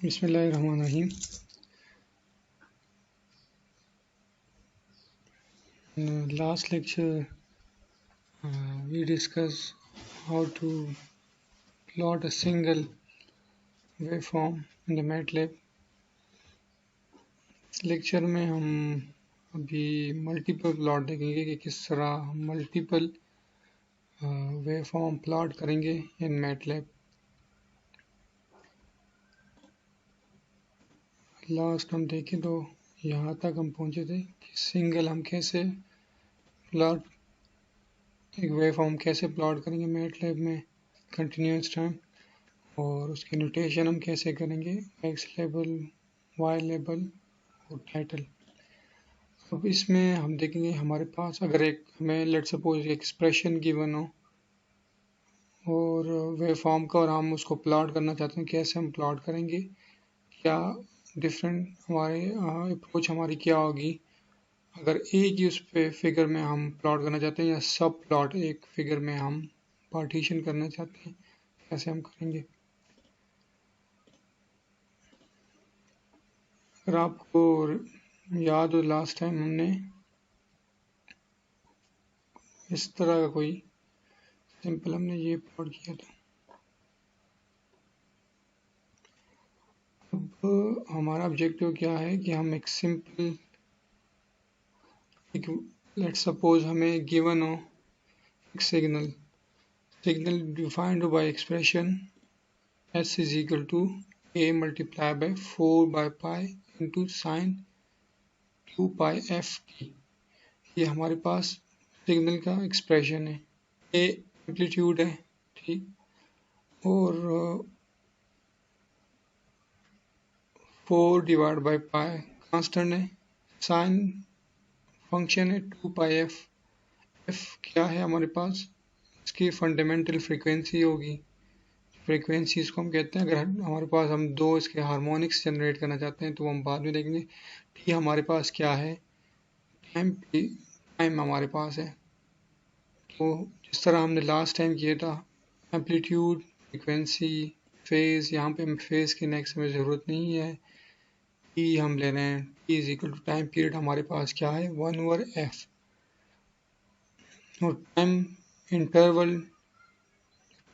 Bismillahirrahmanirrahim. In the last lecture, we discussed how to plot a single waveform in the MATLAB. इस lecture में हम अभी multiple plot देखेंगे कि किस तरह हम मल्टीपल वेवफॉर्म प्लॉट करेंगे इन MATLAB. लास्ट हम देखें तो यहाँ तक हम पहुँचे थे कि सिंगल हम कैसे प्लॉट एक वेवफॉर्म कैसे प्लॉट करेंगे MATLAB में कंटिन्यूस टाइम, और उसकी नोटेशन हम कैसे करेंगे एक्स लेबल, वाई लेबल और टाइटल. अब इसमें हम देखेंगे हमारे पास अगर एक हमें लेट सपोज एक्सप्रेशन गिवन हो और वेवफॉर्म का, और हम उसको प्लॉट करना चाहते हैं, कैसे हम प्लॉट करेंगे, क्या डिफरेंट हमारे अप्रोच हमारी क्या होगी अगर एक ही उस पे फिगर में हम प्लॉट करना चाहते हैं या सब प्लॉट एक फिगर में हम पार्टीशन करना चाहते हैं, कैसे हम करेंगे. अगर आपको याद हो लास्ट टाइम हमने इस तरह का कोई सिंपल हमने ये प्लॉट किया था. अब हमारा ऑब्जेक्टिव क्या है कि हम एक सिंपल लेट सपोज हमें गिवन हो एक signal defined by expression s is equal to a multiplied by 4 by pi into sin 2 pi f t. ये हमारे पास सिग्नल का एक्सप्रेशन है. a एम्पलीट्यूड है, ठीक, और 4 डिवाइड बाई पाई कांस्टेंट है, साइन फंक्शन है 2 पाई एफ. एफ क्या है हमारे पास, इसकी फंडामेंटल फ्रीक्वेंसी होगी. फ्रीक्वेंसी इसको हम कहते हैं. अगर हमारे पास हम दो इसके हार्मोनिक्स जनरेट करना चाहते हैं तो हम बाद में देखेंगे. ठीक, हमारे पास क्या है, टाइम हमारे पास है. तो जिस तरह हमने लास्ट टाइम किया था एम्पलीट्यूड, फ्रीक्वेंसी, फेज, यहाँ पे फेज की नेक्स्ट में ज़रूरत नहीं है. टी हम ले रहे हैं, T is equal to time period हमारे पास क्या है 1/f, और टाइम इंटरवल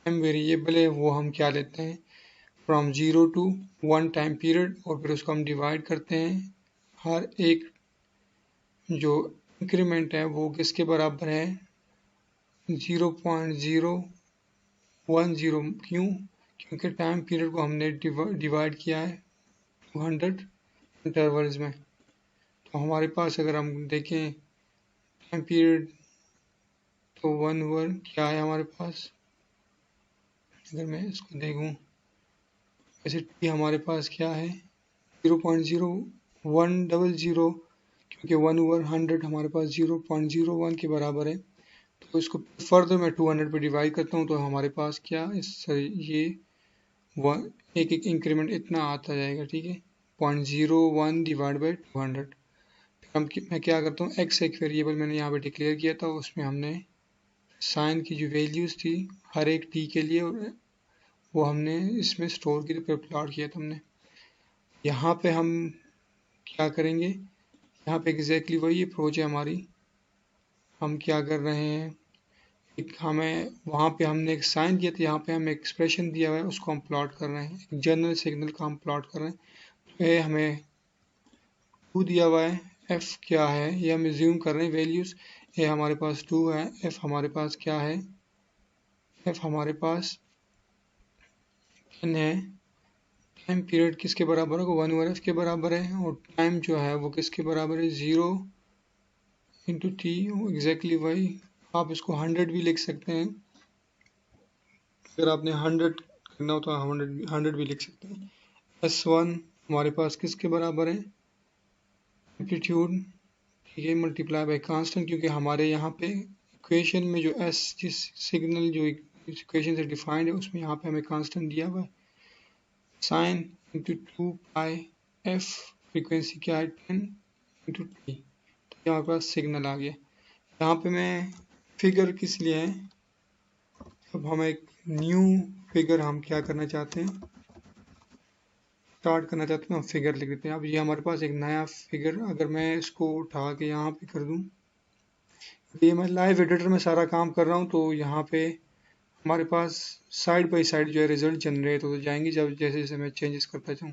टाइम वेरिएबल है वो हम क्या लेते हैं फ्रॉम 0 to 1 टाइम पीरियड, और फिर उसको हम डिवाइड करते हैं. हर एक जो इंक्रीमेंट है वो किसके बराबर है 0.010. क्यों, क्योंकि टाइम पीरियड को हमने डिवाइड किया है 200 इंटरवल्स में. तो हमारे पास अगर हम देखें टाइम पीरियड तो 1/1 क्या है हमारे पास, अगर मैं इसको देखूं वैसे टी हमारे पास क्या है 0.0100, क्योंकि 1/100 हमारे पास 0.01 के बराबर है. तो इसको फर्दर मैं 200 पे डिवाइड करता हूँ तो हमारे पास क्या ये एक इंक्रीमेंट इतना आता जाएगा, ठीक है, 0.01 डिवाइड बाई 200. मैं क्या करता हूँ, एक्स एक वेरिएबल मैंने यहाँ पे डिक्लेयर किया था, उसमें हमने साइन की जो वैल्यूज़ थी हर एक टी के लिए, और वो हमने इसमें स्टोर की, तो प्लॉट किया था हमने. यहाँ पे हम क्या करेंगे, यहाँ पे एग्जैक्टली वही अप्रोच है हमारी. हम क्या कर रहे हैं, एक हमें वहाँ पे हमने एक साइन किया था, यहाँ पे हमें एक्सप्रेशन दिया हुआ है उसको हम प्लॉट कर रहे हैं. एक जनरल सिग्नल का हम प्लॉट कर रहे हैं. तो ये हमें 2 दिया हुआ है, f क्या है ये हम एज्यूम कर रहे हैं वैल्यूज़. ये हमारे पास 2 है, f हमारे पास क्या है, f हमारे पास n है. टाइम पीरियड किसके बराबर होगा 1/f के बराबर है, और टाइम जो है वो किसके बराबर है 0 इंटू टी. एग्जैक्टली वही, आप इसको 100 भी लिख सकते हैं. अगर आपने 100 करना हो तो 100 भी लिख सकते हैं. S1 हमारे पास किसके बराबर है एम्पलीट्यूड, ठीक है, मल्टीप्लाई बाय कांस्टेंट, क्योंकि हमारे यहाँ पे इक्वेशन में जो s जिस सिग्नल जो इक्वेशन से डिफाइंड है उसमें यहाँ पे हमें कांस्टेंट दिया हुआ है. साइन इंटू 2 पाई एफ, फ्रीक्वेंसी क्या है 10 इंटू टी. तो यहाँ पास सिग्नल आ गया. यहाँ पे मैं फिगर किस लिए है, अब हम एक न्यू फिगर हम क्या करना चाहते हैं, स्टार्ट करना चाहते हैं, हम फिगर लिख देते हैं। अब ये हमारे पास एक नया फिगर, अगर मैं इसको उठा के यहाँ पे कर दूँ, ये मैं लाइव एडिटर में सारा काम कर रहा हूँ, तो यहाँ पे हमारे पास साइड बाई साइड जो है रिजल्ट जनरेट होते जाएंगे जब जैसे जैसे मैं चेंजेस करता जाऊँ।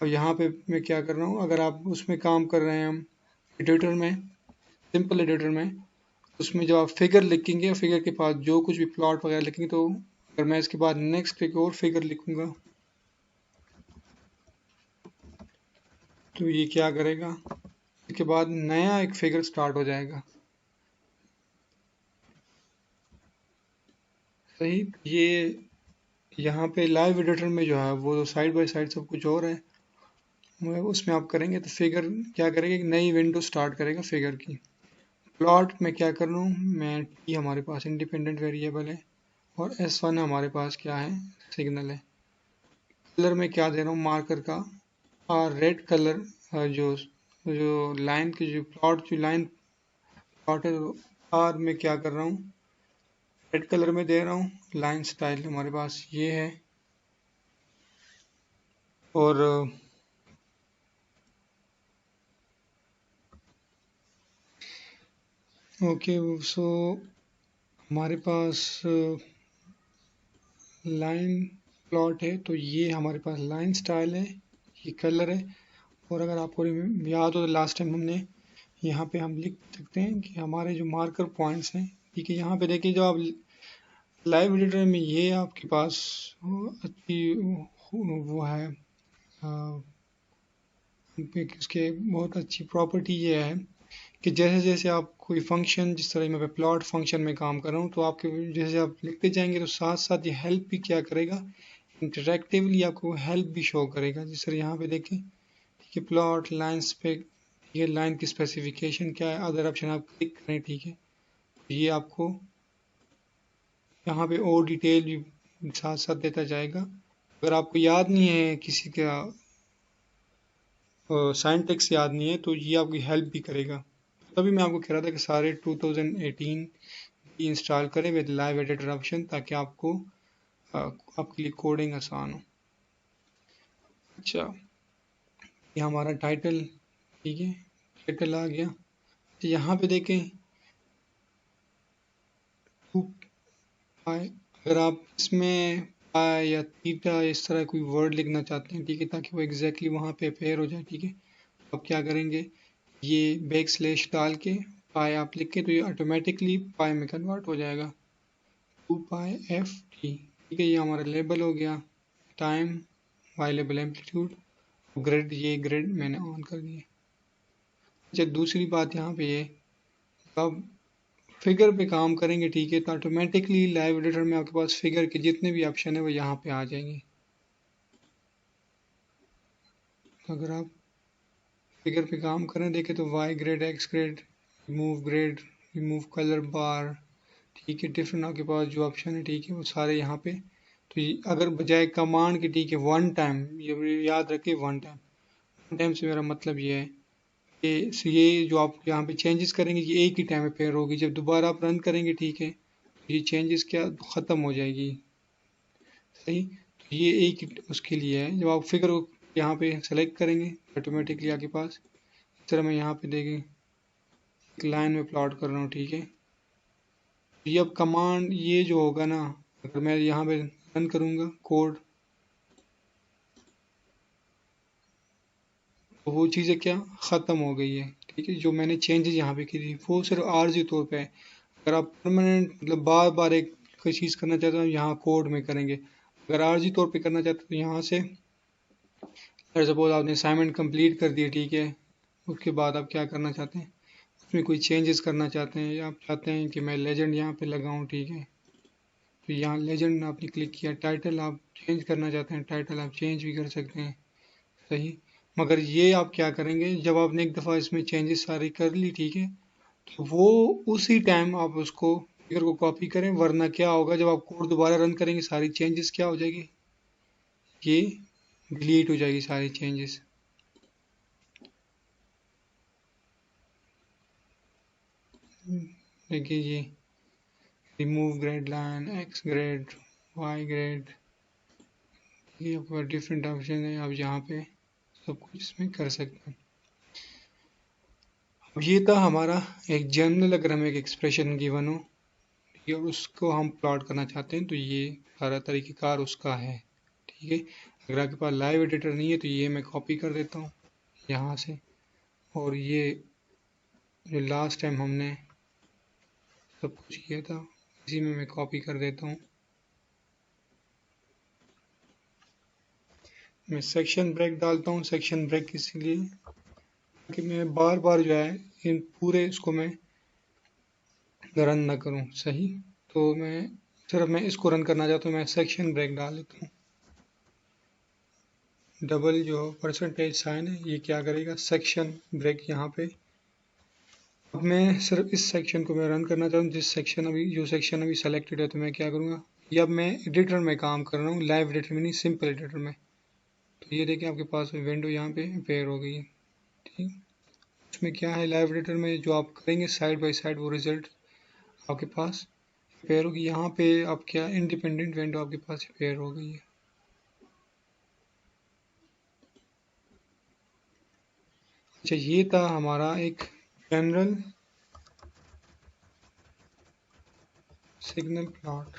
अब यहाँ पे मैं क्या कर रहा हूँ, अगर आप उसमें काम कर रहे हैं हम एडिटर में, सिंपल एडिटर में, उसमें जब आप फिगर लिखेंगे, फिगर के पास जो कुछ भी प्लॉट वगैरह लिखेंगे, तो अगर मैं इसके बाद नेक्स्ट एक और फिगर लिखूंगा, तो ये क्या करेगा, इसके बाद नया एक फिगर स्टार्ट हो जाएगा। सही, ये यहाँ पे लाइव एडिटर में जो है वो साइड बाय साइड सब कुछ और है, उसमें आप करेंगे तो फिगर क्या करेगा, एक नई विंडो स्टार्ट करेगा फिगर की। प्लॉट में क्या कर लूँ मैं, टी हमारे पास इंडिपेंडेंट वेरिएबल है और S1 हमारे पास क्या है, सिग्नल है। कलर में क्या दे रहा हूँ मार्कर का, और रेड कलर, जो जो लाइन की जो प्लॉट जो लाइन प्लॉट है, आर में क्या कर रहा हूँ, रेड कलर में दे रहा हूँ। लाइन स्टाइल हमारे पास ये है, और ओके, सो हमारे पास लाइन प्लॉट है, तो ये हमारे पास लाइन स्टाइल है, ये कलर है। और अगर आपको याद हो तो लास्ट टाइम हमने यहाँ पे हम लिख सकते हैं कि हमारे जो मार्कर पॉइंट्स हैं, ठीक है, यहाँ पे देखिए जो आप लाइव एडिटर में ये आपके पास अच्छी वो है, इसके बहुत अच्छी प्रॉपर्टी ये है कि जैसे जैसे आप कोई फंक्शन, जिस तरह मैं प्लॉट फंक्शन में काम कर रहा हूँ, तो आपके जैसे आप लिखते जाएंगे तो साथ साथ ये हेल्प भी क्या करेगा, इंटरेक्टिवली आपको हेल्प भी शो करेगा। जिस तरह यहाँ पे देखें, ठीक है, प्लॉट लाइन्स पे, ये लाइन की स्पेसिफिकेशन क्या है, अदर ऑप्शन आप क्लिक करें, ठीक है, ये आपको यहाँ पे और डिटेल भी साथ साथ देता जाएगा। अगर आपको याद नहीं है किसी का साइंटेक्स याद नहीं है, तो ये आपकी हेल्प भी करेगा। तभी मैं आपको कह रहा था कि सारे 2018 इंस्टॉल करें विद लाइव एडिटर ऑप्शन, ताकि आपको आपके लिए कोडिंग आसान हो। अच्छा, ये हमारा टाइटल, ठीक है, टाइटल आ गया। तो यहाँ पे देखें 2 पाई, अगर आप इसमें पाई या थीटा इस तरह कोई वर्ड लिखना चाहते हैं, ठीक है, ताकि वो एग्जैक्टली वहाँ पे अपेयर हो जाए, ठीक है, तो आप क्या करेंगे, ये बैक स्लैश डाल के पाई आप लिख के, तो ये ऑटोमेटिकली पाई में कन्वर्ट हो जाएगा, 2 पाई FT, ठीक है, ये हमारा लेबल हो गया। Time, Y label amplitude, grid, ये ग्रिड मैंने ऑन कर दिया। अच्छा, दूसरी बात यहाँ पे ये, अब फिगर पे काम करेंगे, ठीक है, तो ऑटोमेटिकली लाइव एडिटर में आपके पास फिगर के जितने भी ऑप्शन है वो यहाँ पे आ जाएंगे। अगर आप फिगर पे काम करें, देखें तो Y grade, X grade, grade, remove colour bar, ठीक है, डिफरेंट आपके पास जो ऑप्शन है, ठीक है, वो सारे यहाँ पे। तो अगर बजाय कमांड के, ठीक है, वन टाइम, ये याद रखिए, वन टाइम से मेरा मतलब ये है कि ये जो आप यहाँ पे चेंजेस करेंगे, ये एक ही टाइम में पेयर होगी, जब दोबारा आप रन करेंगे, ठीक है, ये चेंजेस क्या ख़त्म हो जाएगी। सही, तो ये एक ही उसके लिए है। जब आप फिगर को यहाँ पे सेलेक्ट करेंगे, ऑटोमेटिकली आपके पास इस तरह मैं यहाँ पे देखें एक लाइन में प्लॉट कर रहा हूँ, ठीक है, ये अब कमांड ये जो होगा ना, अगर मैं यहाँ पे रन करूँगा कोड, तो वो चीज़ें क्या ख़त्म हो गई है, ठीक है, जो मैंने चेंजेस यहाँ पे की थी वो सिर्फ आर्जी तौर पे है। अगर आप परमानेंट मतलब बार बार एक कोई चीज़ करना चाहते हो, यहाँ कोड में करेंगे। अगर आर्जी तौर पे करना चाहते हो तो यहाँ से, अगर सपोज आपने असाइनमेंट कंप्लीट कर दिया, ठीक है, उसके बाद आप क्या करना चाहते हैं, उसमें कोई चेंजेस करना चाहते हैं, या आप चाहते हैं कि मैं लेजेंड यहाँ पे लगाऊँ, ठीक है, तो यहाँ लेजेंड आपने क्लिक किया। टाइटल आप चेंज करना चाहते हैं, टाइटल आप चेंज भी कर सकते हैं। सही, मगर ये आप क्या करेंगे, जब आपने एक दफ़ा इसमें चेंजेस सारी कर ली, ठीक है, तो वो उसी टाइम आप उसको फिगर को कॉपी करें, वरना क्या होगा, जब आप कोड दोबारा रन करेंगे सारी चेंजेस क्या हो जाएगी, ये डिलीट हो जाएगी सारी चेंजेस। देखिए ये remove grade line, X grade, Y grade, ये आपके पास डिफरेंट ऑप्शन है, आप यहाँ पे सब कुछ इसमें कर सकते हैं। अब ये था हमारा एक जनरल, अगर हमें एक एक्सप्रेशन गिवन हो ठीक है, और उसको हम प्लॉट करना चाहते हैं तो ये सारा तरीक़ेकार उसका है। ठीक है, अगर आपके पास लाइव एडिटर नहीं है तो ये मैं कॉपी कर देता हूँ यहाँ से, और ये जो लास्ट टाइम हमने सब कुछ किया था इसी में मैं कॉपी कर देता हूँ। मैं सेक्शन ब्रेक डालता हूँ, सेक्शन ब्रेक इसलिए कि मैं बार बार जो है इन पूरे इसको मैं रन ना करूँ। सही, तो मैं इसको रन करना चाहता हूँ, मैं सेक्शन ब्रेक डाल देता हूँ। डबल जो परसेंटेज साइन है ये क्या करेगा, सेक्शन ब्रेक यहाँ पे। अब मैं सिर्फ इस सेक्शन को मैं रन करना चाहता हूँ, जो सेक्शन अभी सेलेक्टेड है, तो मैं क्या करूँगा, ये अब मैं एडिटर में काम कर रहा हूँ, लाइव एडिटर में नहीं, सिंपल एडिटर में। तो ये देखिए आपके पास विंडो यहाँ पे अपेयर हो गई है। ठीक, उसमें क्या है, लाइव एडिटर में जो आप करेंगे साइड बाय साइड वो रिजल्ट आपके पास अपेयर होगी। यहाँ पे अब क्या इंडिपेंडेंट विंडो आपके पास अपेयर हो गई है। अच्छा, ये था हमारा एक जनरल सिग्नल प्लॉट।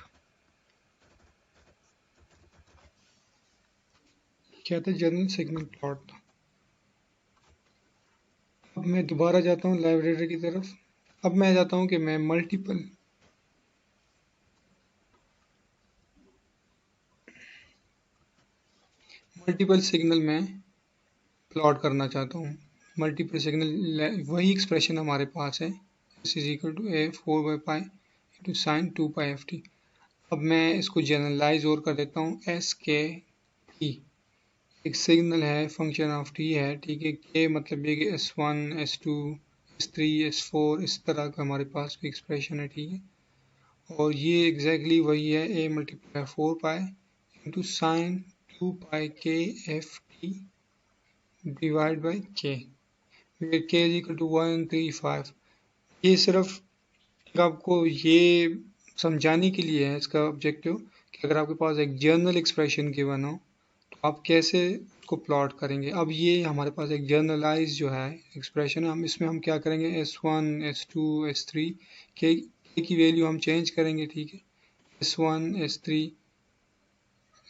क्या था, जनरल सिग्नल प्लॉट था। अब मैं दोबारा जाता हूँ लाइब्रेरी की तरफ। अब मैं जाता हूँ कि मैं मल्टीपल सिग्नल में प्लॉट करना चाहता हूँ। मल्टीपल सिग्नल वही एक्सप्रेशन हमारे पास है, s is equal to a 4/π into sine 2π/ft। अब मैं इसको जनरलाइज और कर देता हूँ, एस के टी एक सिग्नल है, फंक्शन ऑफ टी है। ठीक है, के मतलब ये कि S1 S2 S3 S4 इस तरह का हमारे पास भी एक्सप्रेशन है। ठीक है, और ये एग्जैक्टली वही है, a multiply 4π into sine 2π/k/ft divide by k, k is equal to 135। ये सिर्फ आपको ये समझाने के लिए है, इसका ऑब्जेक्टिव कि अगर आपके पास एक जर्नल एक्सप्रेशन गिवन हो तो आप कैसे उसको प्लॉट करेंगे। अब ये हमारे पास एक जर्नलाइज जो है एक्सप्रेशन है, हम इसमें हम क्या करेंगे, S1 S2 S3 के की वैल्यू हम चेंज करेंगे। ठीक है, S1 S3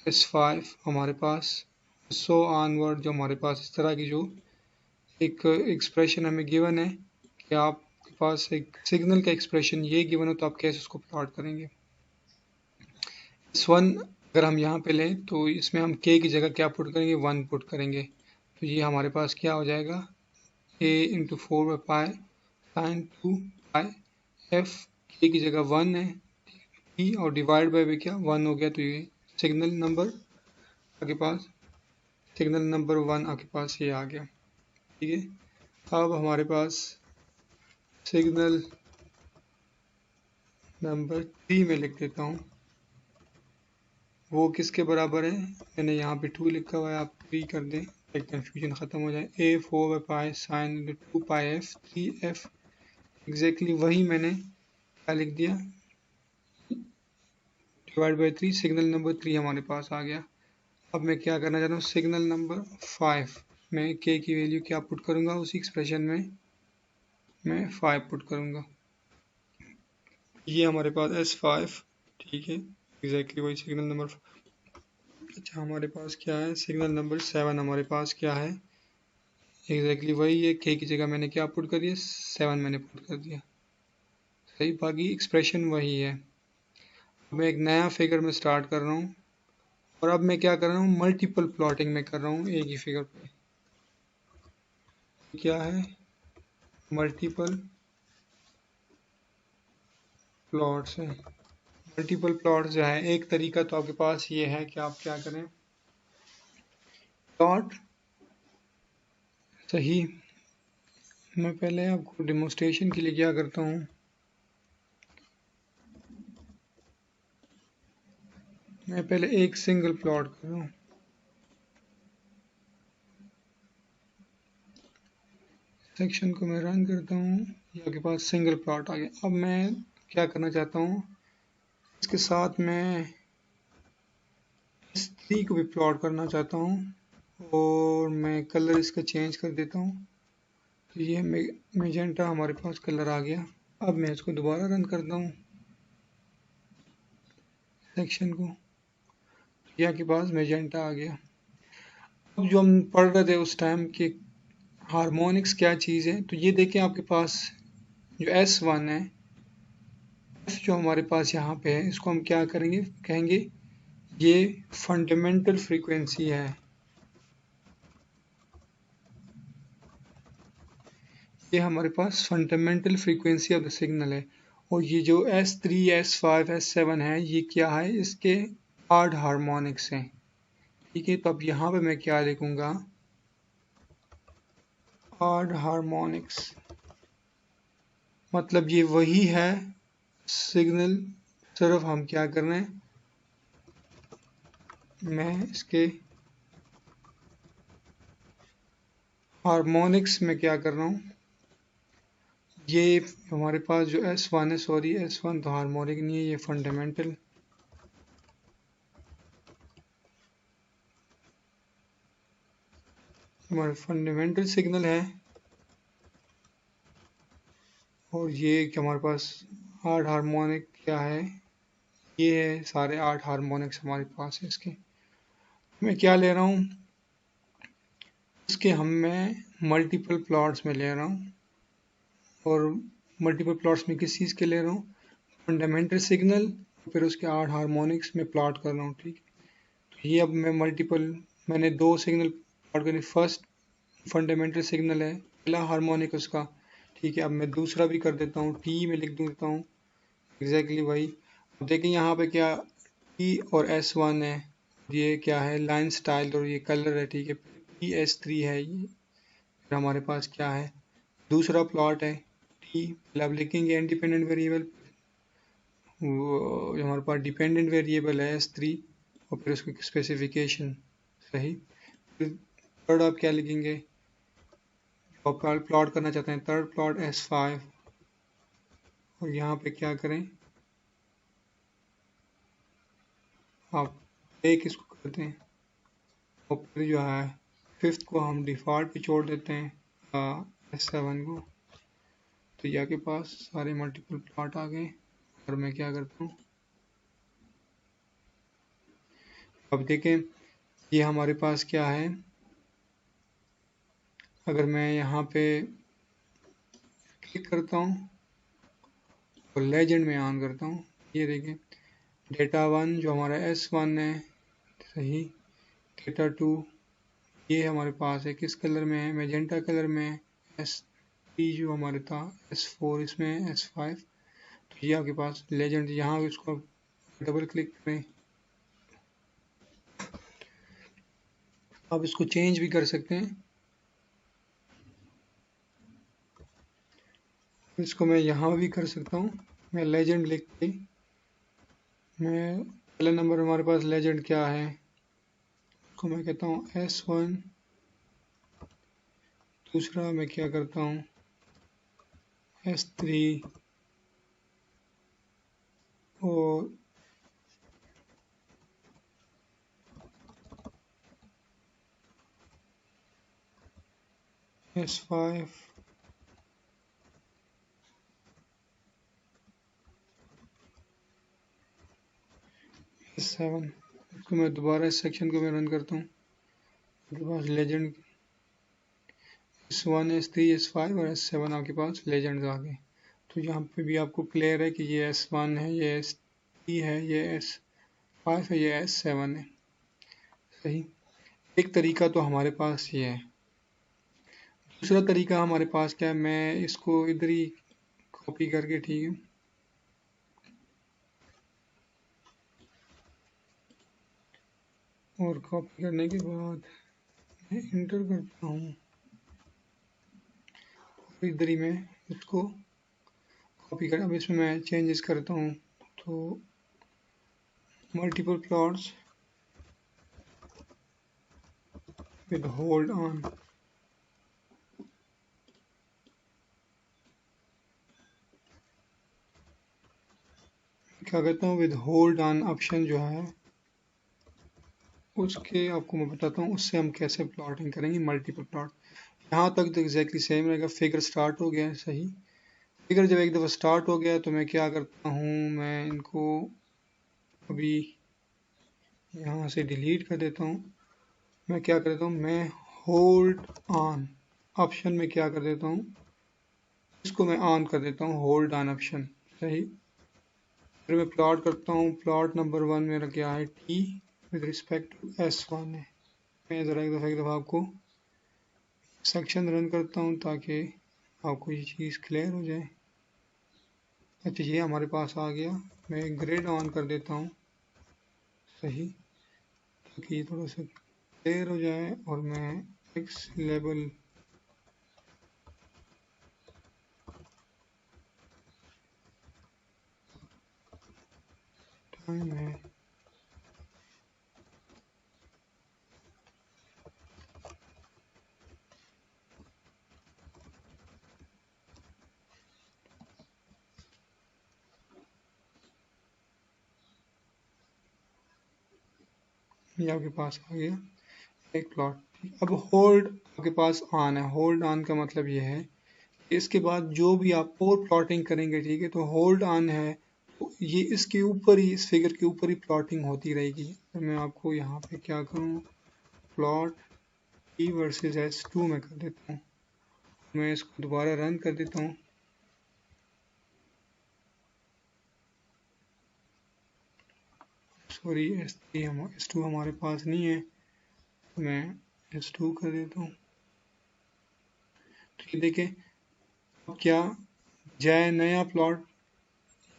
S5 हमारे पास सो ऑनवर्ड, जो हमारे पास इस तरह की जो एक एक्सप्रेशन हमें गिवन है कि आपके पास एक सिग्नल का एक्सप्रेशन ये गिवन हो तो आप कैसे उसको प्लॉट करेंगे। S1 अगर हम यहाँ पे लें तो इसमें हम k की जगह क्या पुट करेंगे, 1 पुट करेंगे। तो ये हमारे पास क्या हो जाएगा, a into 4/π sign 2π/f, k की जगह 1 है p और डिवाइड बाय भी क्या 1 हो गया। तो ये सिग्नल नंबर आपके पास, सिग्नल नंबर 1 आपके पास ये आ गया। ठीक है, अब हमारे पास सिग्नल नंबर 3 में लिख देता हूँ, वो किसके बराबर है, मैंने यहाँ पे 2 लिखा हुआ है, आप 3 कर दें ताकि कन्फ्यूजन ख़त्म हो जाए। a 4/π sign 2π/f 3f, exactly वही मैंने क्या लिख दिया, डिवाइड बाई 3, सिग्नल नंबर 3 हमारे पास आ गया। अब मैं क्या करना चाहता हूँ, सिग्नल नंबर 5 में k की वैल्यू क्या पुट करूँगा, उसी एक्सप्रेशन में मैं 5 पुट करूँगा। ये हमारे पास S5, ठीक है, एग्जैक्टली वही सिग्नल नंबर। अच्छा, हमारे पास क्या है, सिग्नल नंबर 7 हमारे पास क्या है, एग्जैक्टली वही है, k की जगह मैंने क्या पुट कर दिया, 7 मैंने पुट कर दिया। सही, बाकी एक्सप्रेशन वही है। मैं एक नया फिगर में स्टार्ट कर रहा हूँ और अब मैं क्या कर रहा हूँ, मल्टीपल प्लॉटिंग में कर रहा हूँ एक ही फिगर पे। क्या है, मल्टीपल प्लॉट्स है। मल्टीपल प्लॉट्स जो है, एक तरीका तो आपके पास ये है कि आप क्या करें, प्लॉट सही। मैं पहले आपको डेमोन्स्ट्रेशन के लिए क्या करता हूँ, मैं पहले एक सिंगल प्लॉट कर रहा हूँ। सेक्शन को मैं रन करता हूँ, ये आपके पास सिंगल प्लॉट आ गया। अब मैं क्या करना चाहता हूँ, इसके साथ मैं इस 3 को भी प्लॉट करना चाहता हूँ और मैं कलर इसका चेंज कर देता हूँ। तो ये मेजेंटा हमारे पास कलर आ गया। अब मैं इसको दोबारा रन करता हूँ सेक्शन को, या के पास मेजेंटा आ गया। अब जो हम पढ़ रहे थे उस टाइम के हार्मोनिक्स क्या चीज़ है, तो ये देखें आपके पास जो S1 है, F जो हमारे पास यहाँ पे है, इसको हम क्या करेंगे, कहेंगे ये फंडामेंटल फ्रीक्वेंसी है। ये हमारे पास fundamental frequency of the signal है। और ये जो S3, S5, S7 है, ये क्या है, इसके ऑड हार्मोनिक्स हैं। ठीक है, तो अब यहाँ पे मैं क्या लिखूंगा, ऑड हार्मोनिक्स, मतलब ये वही है सिग्नल, सिर्फ हम क्या कर रहे हैं, मैं इसके हार्मोनिक्स में क्या कर रहा हूँ, ये हमारे पास जो S1 है, सॉरी S1 तो हार्मोनिक नहीं है, ये फंडामेंटल, हमारा फंडामेंटल सिग्नल है। और ये कि हमारे पास 8 हार्मोनिक क्या है, ये है सारे 8 हार्मोनिक्स हमारे पास है। इसके मैं क्या ले रहा हूँ, इसके मैं मल्टीपल प्लॉट्स में ले रहा हूँ। और मल्टीपल प्लॉट्स में किस चीज़ के ले रहा हूँ, फंडामेंटल सिग्नल, फिर उसके 8 हार्मोनिक्स में प्लॉट कर रहा हूँ। ठीक, तो ये अब मैं मैंने 2 सिग्नल प्लॉट करने, फर्स्ट फंडामेंटल सिग्नल है, पहला हार्मोनिक उसका। ठीक है, अब मैं दूसरा भी कर देता हूँ, टी में लिख देता हूँ एग्जैक्टली वही। अब देखें यहाँ पे क्या टी और S1 है, ये क्या है लाइन स्टाइल, और ये कलर है। ठीक है, PS3 है ये, फिर हमारे पास क्या है दूसरा प्लॉट है टी, अब लिखेंगे इंडिपेंडेंट वेरिएबल, वो जो हमारे पास डिपेंडेंट वेरिएबल है S3, और फिर उसकी स्पेसिफिकेशन सही। फिर थर्ड आप क्या लिखेंगे, प्लॉट करना चाहते हैं थर्ड प्लॉट S5, और यहाँ पे क्या करें, आप एक इसको करते हैं, और फिर जो है फिफ्थ को हम डिफ़ॉल्ट पे छोड़ देते हैं S7 को। तो यहाँ के पास सारे मल्टीपल प्लॉट आ गए। और मैं क्या करता हूँ, अब देखें ये हमारे पास क्या है, अगर मैं यहाँ पे क्लिक करता हूँ और लेजेंड में ऑन करता हूँ, ये देखें डेटा 1 जो हमारा S1 है सही, डेटा 2 ये हमारे पास है किस कलर में है, मैजेंटा कलर में है, S3 जो हमारे था S4 इसमें है, S5, तो ये आपके पास लेजेंड, यहाँ इसको डबल क्लिक करें, आप इसको चेंज भी कर सकते हैं। इसको मैं यहाँ भी कर सकता हूँ, मैं लेजेंड लिख के, मैं पहला नंबर हमारे पास लेजेंड क्या है, उसको मैं कहता हूँ S1, दूसरा मैं क्या करता हूँ S3, और S5, S7। इसको मैं दोबारा इस सेक्शन को मैं रन करता हूँ, आपके पास लेजेंड S1, S3, S5 और S7 आपके पास लेजेंड्स आ गए। तो यहाँ पे भी आपको क्लियर है कि ये S1 है, ये S3 है, ये S5 है, ये S7 है सही। एक तरीका तो हमारे पास ये है। दूसरा तरीका हमारे पास क्या है, मैं इसको इधर ही कॉपी करके, ठीक है, और कॉपी करने के बाद मैं इंटर करता हूँ, इधर ही मैं इसको कॉपी कर, अब इसमें मैं चेंजेस करता हूँ, तो multiple plots with hold on, क्या करता हूँ विद होल्ड ऑन ऑप्शन जो है उसके आपको मैं बताता हूँ उससे हम कैसे प्लॉटिंग करेंगे मल्टीपल प्लॉट। यहाँ तक तो एग्जैक्टली सेम रहेगा। फिगर स्टार्ट हो गया है, सही। फिगर जब एक दफ़ा स्टार्ट हो गया तो मैं क्या करता हूँ, मैं इनको अभी यहाँ से डिलीट कर देता हूँ। मैं क्या कर देता हूँ, मैं होल्ड ऑन ऑप्शन में क्या कर देता हूँ, इसको मैं ऑन कर देता हूँ, होल्ड ऑन ऑप्शन, सही। फिर मैं प्लॉट करता हूँ। प्लॉट नंबर 1 मेरा क्या है, T with respect to S1 है। मैं ज़रा एक दफ़ा आपको सेक्शन रन करता हूँ ताकि आपको ये चीज़ क्लियर हो जाए। अच्छा, ये हमारे पास आ गया। मैं ग्रिड ऑन कर देता हूँ, सही, ताकि ये थोड़ा सा क्लियर हो जाए। और मैं एक्स लेवल टाइम है, ये आपके पास आ गया एक प्लॉट। अब होल्ड आपके पास ऑन है। होल्ड ऑन का मतलब ये है कि इसके बाद जो भी आप और प्लॉटिंग करेंगे, ठीक है, तो होल्ड ऑन है तो ये इसके ऊपर ही, इस फिगर के ऊपर ही प्लॉटिंग होती रहेगी। तो मैं आपको यहाँ पे क्या करूँ, प्लॉट ई वर्सेस S2 में कर देता हूँ। मैं इसको दोबारा रन कर देता हूँ। सॉरी, S2 हमारे पास नहीं है, मैं S2 कर देता हूँ। तो ये देखें अब क्या जाए, नया प्लॉट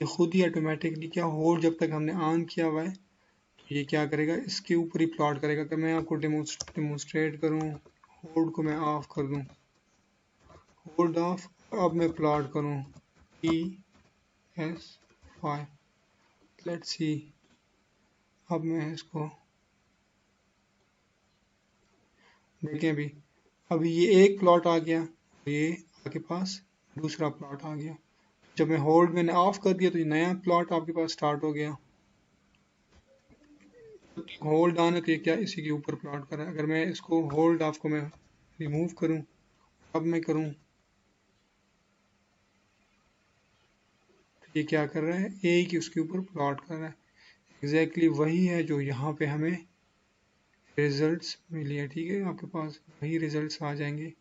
ये खुद ही ऑटोमेटिकली क्या, होल्ड जब तक हमने ऑन किया हुआ है तो ये क्या करेगा, इसके ऊपर ही प्लॉट करेगा। अगर मैं आपको डेमोस्ट्रेट करूँ, होल्ड को मैं ऑफ कर दूँ, होल्ड ऑफ, अब मैं प्लॉट करूँ PS5, लेट्स सी। अब मैं इसको देखें, अभी ये एक प्लॉट आ गया, ये आपके पास दूसरा प्लॉट आ गया। जब मैं होल्ड मैंने ऑफ कर दिया तो ये नया प्लॉट आपके पास स्टार्ट हो गया। होल्ड ऑन है तो ये क्या, इसी के ऊपर प्लॉट कर रहा है। अगर मैं इसको होल्ड ऑफ को मैं रिमूव करूं, अब मैं करूं, तो ये क्या कर रहा है, एक ही उसके ऊपर प्लॉट कर रहा है। एग्जैक्टली वही है जो यहाँ पे हमें रिजल्ट्स मिली है, ठीक है। आपके पास वही रिजल्ट्स आ जाएंगे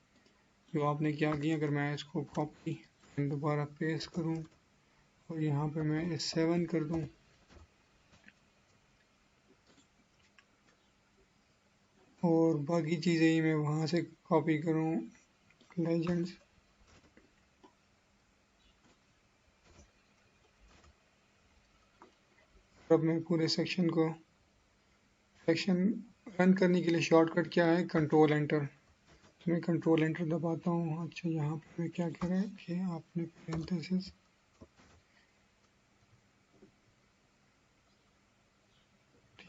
जो आपने क्या किया। अगर मैं इसको कॉपी दोबारा पेस्ट करूं और यहाँ पे मैं S7 कर दूं, और बाकी चीज़ें ही मैं वहाँ से कॉपी करूं, लेजेंड्स, अब मैं पूरे सेक्शन रन करने के लिए शॉर्टकट क्या है, कंट्रोल एंटर। तो मैं कंट्रोल एंटर दबाता हूँ। अच्छा, यहाँ पे मैं क्या कह रहा है कि आपने पैरेंथेसिस,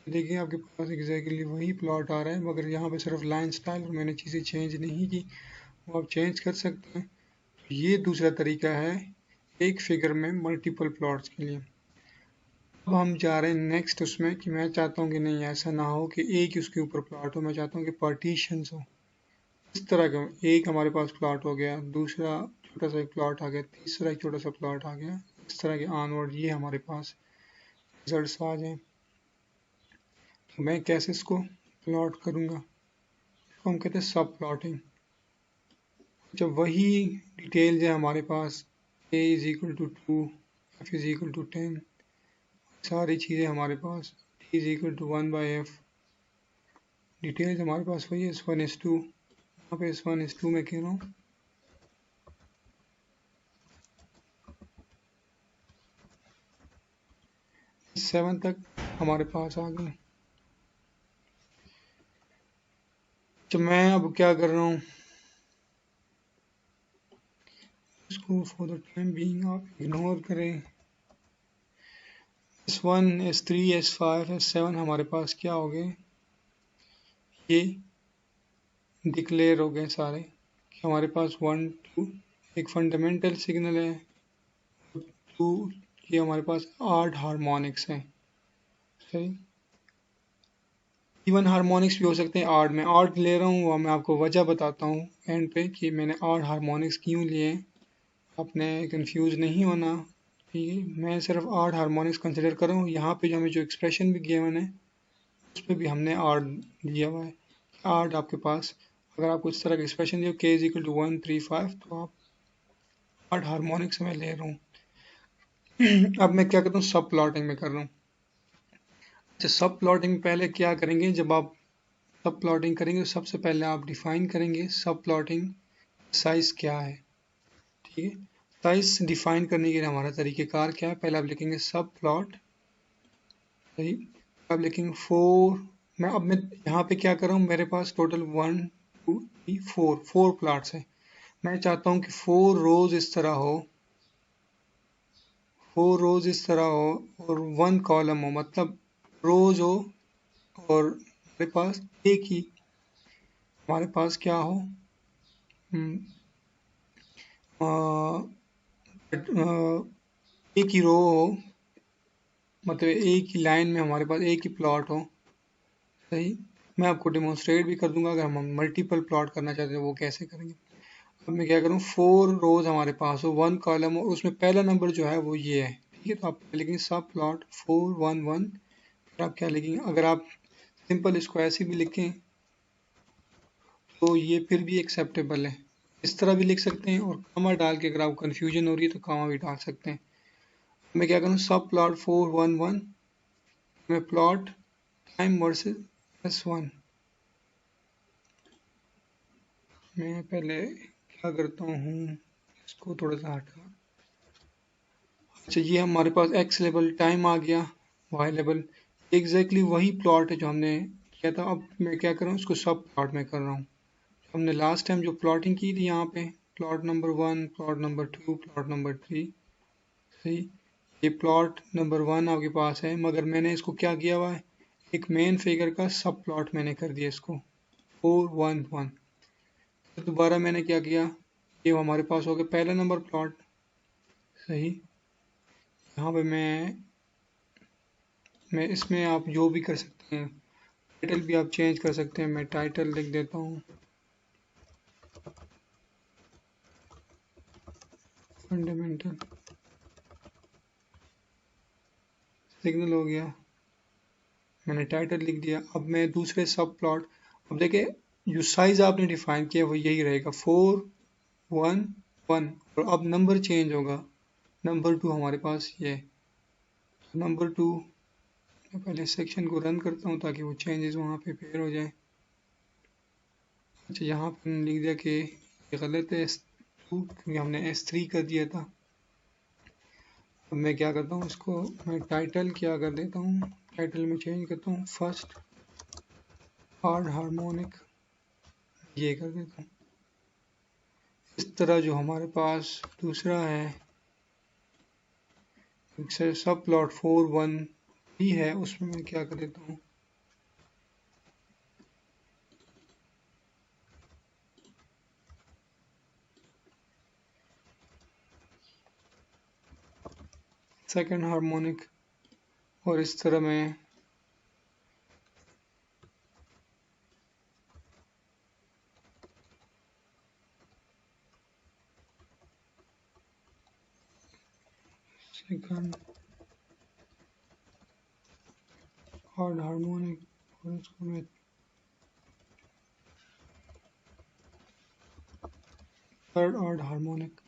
देखिए आपके पास एग्जैक्टली वही प्लॉट आ रहा है, मगर यहाँ पे सिर्फ लाइन स्टाइल और मैंने चीज़ें चेंज नहीं की, वो आप चेंज कर सकते हैं। तो ये दूसरा तरीका है एक फिगर में मल्टीपल प्लॉट्स के लिए। अब हम जा रहे हैं नेक्स्ट उसमें कि मैं चाहता हूँ कि नहीं, ऐसा ना हो कि एक ही उसके ऊपर प्लॉट हो, मैं चाहता हूँ कि पार्टीशंस हो। इस तरह का एक हमारे पास प्लॉट हो गया, दूसरा छोटा सा एक प्लॉट आ गया, तीसरा एक छोटा सा प्लॉट आ गया, इस तरह के ऑनवर्ड ये हमारे पास रिजल्ट्स आ जाए। तो मैं कैसे इसको प्लॉट करूँगा, इसको हम कहते हैं सब प्लॉटिंग। जब वही डिटेल्स है हमारे पास, a is equal to 2, f is equal to 10, सारी चीज़ें हमारे पास, d is equal to 1/f, details हमारे पास वही S1 S2। यहाँ पे S1 S2 में कह रहा हूँ। 7 तक हमारे पास आ गए। तो मैं अब क्या कर रहा हूँ, इसको फॉर द टाइम बीइंग आप इग्नोर करें। S1 S3 S5 S7 हमारे पास क्या हो गए, ये डिक्लेयर हो गए सारे कि हमारे पास 1 2 एक फंडामेंटल सिग्नल है, 2 ये हमारे पास 8 हार्मोनिक्स हैं, सही। इवन हार्मोनिक्स भी हो सकते हैं ऑड में। ऑड ले रहा हूँ वो मैं आपको वजह बताता हूँ एंड पे कि मैंने ऑड हार्मोनिक्स क्यों लिए। आपने कंफ्यूज नहीं होना, ठीक है। मैं सिर्फ ऑड हार्मोनिक्स कंसिडर कर रहा हूँ। यहाँ पे जो हमें जो एक्सप्रेशन भी गिवन है उस पर भी हमने ऑड दिया हुआ है। ऑड आपके पास अगर आपको इस तरह का एक्सप्रेशन दिया k इज इक्वल टू 135 तो आप ऑड हार्मोनिक्स में ले रहा हूँ। अब मैं क्या करता हूँ, सब प्लॉटिंग में कर रहा हूँ। अच्छा, सब प्लॉटिंग पहले क्या करेंगे, जब आप सब प्लॉटिंग करेंगे तो सबसे पहले आप डिफाइन करेंगे सब प्लॉटिंग साइज क्या है, ठीक है। साइज डिफाइन करने के लिए हमारा तरीक़ेकार क्या है, पहले आप लिखेंगे सब प्लॉट, सही। अब लिखेंगे 4। मैं यहाँ पे क्या कर रहा हूँ, मेरे पास टोटल 1 2 3 4 प्लॉट्स हैं। मैं चाहता हूँ कि 4 रोज इस तरह हो, 4 रोज इस तरह हो और 1 कॉलम हो, मतलब रोज हो और हमारे पास एक ही, हमारे पास क्या हो, हम्म, अ, एक ही रो हो, मतलब एक ही लाइन में हमारे पास एक ही प्लॉट हो, सही। मैं आपको डिमॉन्स्ट्रेट भी कर दूंगा, अगर हम मल्टीपल प्लॉट करना चाहते हैं वो कैसे करेंगे। अब मैं क्या करूँ, 4 रोज हमारे पास हो, 1 कॉलम हो, उसमें पहला नंबर जो है वो ये है, ठीक है। तो आप लिखेंगे सब प्लॉट 4 1 1। फिर आप क्या लिखेंगे, अगर आप सिंपल इसको ऐसे भी लिखें तो ये फिर भी एक्सेप्टेबल है। इस तरह भी लिख सकते हैं और कॉमा डाल के अगर आपको कन्फ्यूजन हो रही है तो कॉमा भी डाल सकते हैं। मैं क्या करूँ, सब प्लॉट 4 1 1 में प्लॉट टाइम वर्सेस S1। मैं पहले क्या करता हूँ, इसको थोड़ा सा हटा। अच्छा, ये हमारे पास x लेवल टाइम आ गया, y लेवल एग्जैक्टली वही प्लॉट है जो हमने किया था। अब मैं क्या कर रहा हूँ, इसको सब प्लॉट में कर रहा हूँ। हमने लास्ट टाइम जो प्लॉटिंग की थी यहाँ पे, plot number 1 plot number 2 plot number 3, सही। ये प्लॉट नंबर 1 आपके पास है, मगर मैंने इसको क्या किया हुआ है, एक मेन फिगर का सब प्लॉट मैंने कर दिया इसको 4 1 1। तो दोबारा मैंने क्या किया, ये हमारे पास हो गया पहला नंबर प्लॉट, सही। यहाँ पे मैं इसमें आप जो भी कर सकते हैं, टाइटल भी आप चेंज कर सकते हैं। मैं टाइटल लिख देता हूँ फंडामेंटल सिग्नल हो गया, मैंने टाइटल लिख दिया। अब मैं दूसरे सब प्लॉट, अब देखिए जो साइज आपने डिफाइन किया वो यही रहेगा 4 1 1, और अब नंबर चेंज होगा। नंबर 2 हमारे पास ये है। नंबर 2, मैं पहले सेक्शन को रन करता हूँ ताकि वो चेंजेस वहाँ पे पेयर हो जाए। अच्छा, यहाँ पर मैंने लिख दिया कि ये गलत है S2, क्योंकि हमने S3 कर दिया था। अब मैं क्या करता हूँ, इसको मैं टाइटल क्या कर देता हूँ, टाइटल में चेंज करता हूँ फर्स्ट हार्ड हार्मोनिक, ये कर देता हूँ। इस तरह जो हमारे पास दूसरा है सब प्लॉट 4 1 भी है, उसमें मैं क्या कर देता हूँ, सेकंड हार्मोनिक, और इस तरह मैं सेकंड हार्ड हार्मोनिक, और इसको मैं थर्ड हार्ड हार्मोनिक।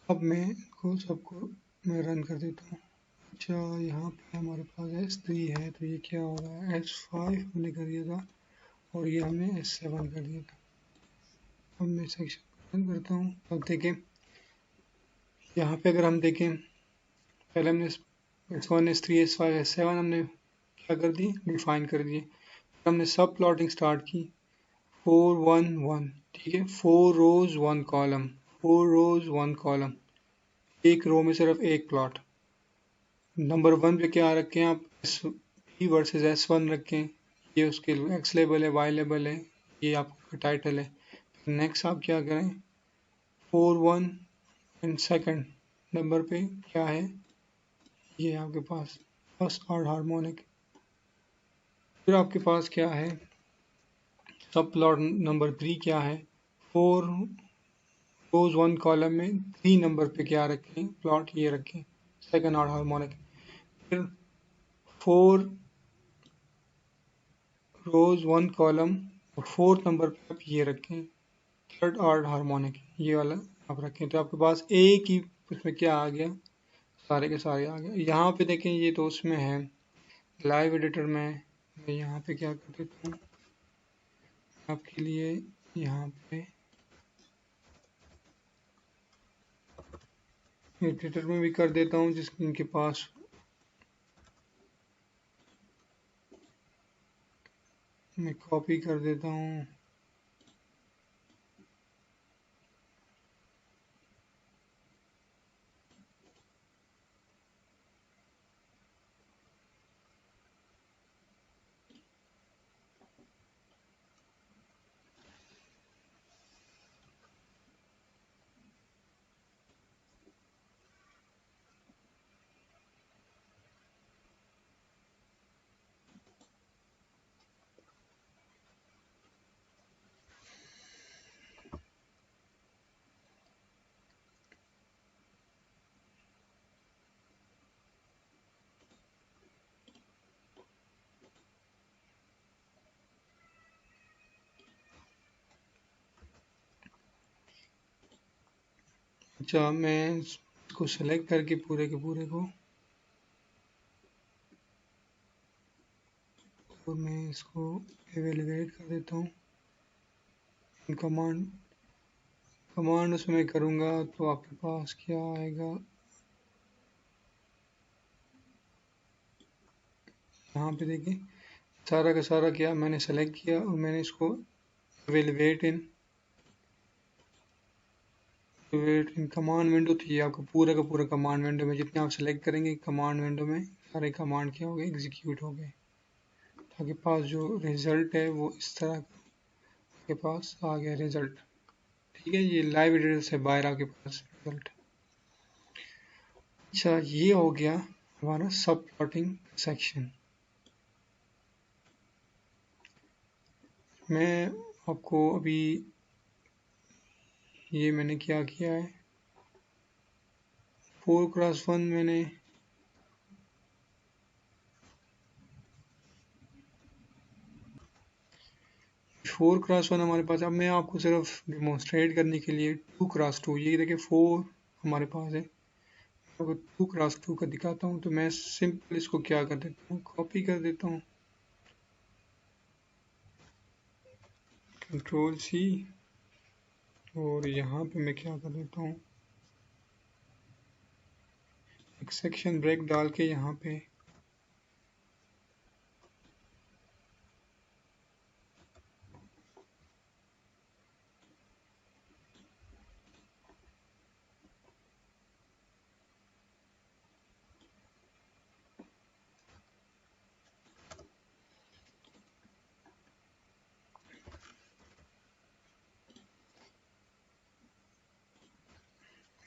अब मैं इनको सबको मैं रन कर देता हूँ। अच्छा, यहाँ पे हमारे पास S3 है, तो ये क्या होगा, S5 हमने कर दिया था और ये हमने S7 कर दिया था। अब मैं सेक्शन रन करता हूँ। अब देखें यहाँ पे, अगर हम देखें पहले हमने S1 S3 S5 S7 हमने क्या कर दी, डिफाइन कर दिए। हमने सब प्लॉटिंग स्टार्ट की 4 1 1, ठीक है। 4 रोज 1 कॉलम, 4 रोज 1 कॉलम, एक रो में सिर्फ एक प्लॉट। नंबर 1 पे क्या रखें आप, S3 वर्सेस S1 रखें, ये उसके एक्स लेबल है, वाई लेबल है, ये आपका टाइटल है। नेक्स्ट आप क्या करें, 4 1 एंड सेकंड नंबर पे क्या है, ये आपके पास फर्स्ट हार्ड हार्मोनिक, फिर आपके पास क्या है, सब प्लॉट नंबर 3 क्या है, 4 रोज 1 कॉलम में 3 नंबर पे क्या रखें, प्लॉट ये रखें सेकंड ऑर्डर हार्मोनिक। फिर 4 रोज 1 कॉलम और 4th नंबर पे आप ये रखें थर्ड ऑर्डर हार्मोनिक, ये वाला आप रखें। तो आपके पास एक ही उसमें क्या आ गया, सारे के सारे आ गए। यहाँ पे देखें ये तो उसमें है लाइव एडिटर में, मैं यहाँ पे क्या कर देता हूँ आपके लिए, यहाँ पे एडिटर में भी कर देता हूँ जिनके पास मैं कॉपी कर देता हूँ। अच्छा, मैं इसको सेलेक्ट करके पूरे के पूरे को, और मैं इसको एवेलुएट कर देता हूँ। कमांड उसमें करूँगा तो आपके पास क्या आएगा, यहाँ पे देखिए सारा का सारा क्या मैंने सेलेक्ट किया और मैंने इसको एवेलुएट इन कमांड विंडो थी, ये आपका पूरा का पूरा कमांड विंडो में जितने आप सेलेक्ट करेंगे कमांड विंडो में सारे कमांड क्या हो गए, एग्जीक्यूट हो गए। आपके पास जो रिजल्ट है वो इस तरह आपके पास आ गया रिजल्ट। ठीक है, ये लाइव एडिटर से बाहर आपके पास रिजल्ट। अच्छा, ये हो गया हमारा सब प्लॉटिंग सेक्शन। मैं आपको अभी ये मैंने क्या किया है, 4x1 मैंने 4x1 हमारे पास, अब मैं आपको सिर्फ डिमॉन्स्ट्रेट करने के लिए 2x2, ये देखिए 4 हमारे पास है, आपको 2x2 का दिखाता हूँ। तो मैं सिंपल इसको क्या कर देता हूँ, कॉपी कर देता हूँ, Ctrl+C, और यहाँ पे मैं क्या कर देता हूँ, एक सेक्शन ब्रेक डाल के यहाँ पे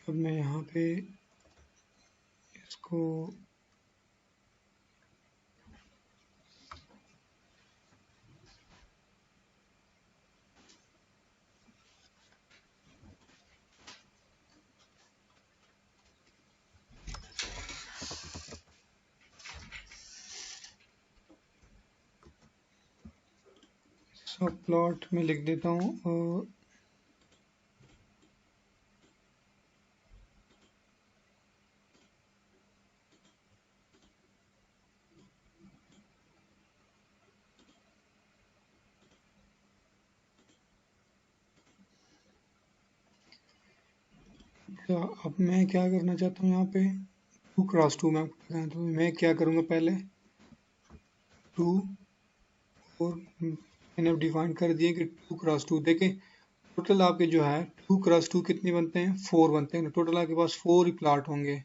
अब मैं यहाँ पे इसको सब प्लॉट में लिख देता हूँ, और अब मैं क्या करना चाहता हूँ, यहाँ पे 2x2 में आपको बताना, तो मैं क्या करूँगा, पहले 2 और मैंने डिफाइन कर दिए कि 2x2 देखें टोटल आपके जो है 2x2 कितने बनते हैं, 4 बनते हैं। टोटल आपके पास 4 ही प्लाट होंगे।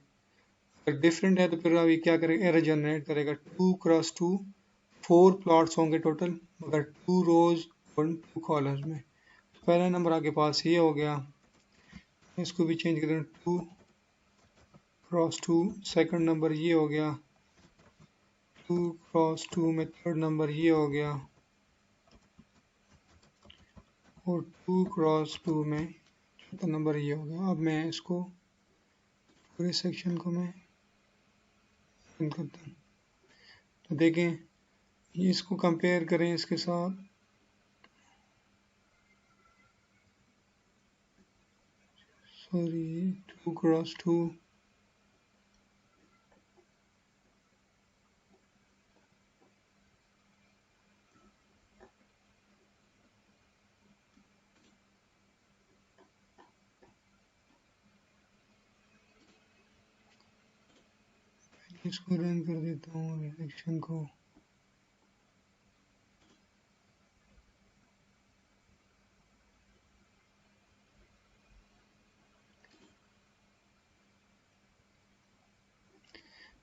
अगर डिफरेंट है तो फिर अभी क्या करेगा, एरर जनरेट करेगा। 2x2 4 प्लॉट्स होंगे टोटल, मगर 2 रोज और 2 कॉलम्स में। पहला नंबर आपके पास ये हो गया, इसको भी चेंज कर दें 2x2। सेकंड नंबर ये हो गया 2 × 2 में थर्ड नंबर ये हो गया, और 2 × 2 में चौथा नंबर ये हो गया। अब मैं इसको पूरे सेक्शन को मैं बंद करता हूँ। तो देखें, ये इसको कंपेयर करें इसके साथ, सॉरी 2 × 2, इसको रन कर देता हूँ रिएक्शन को।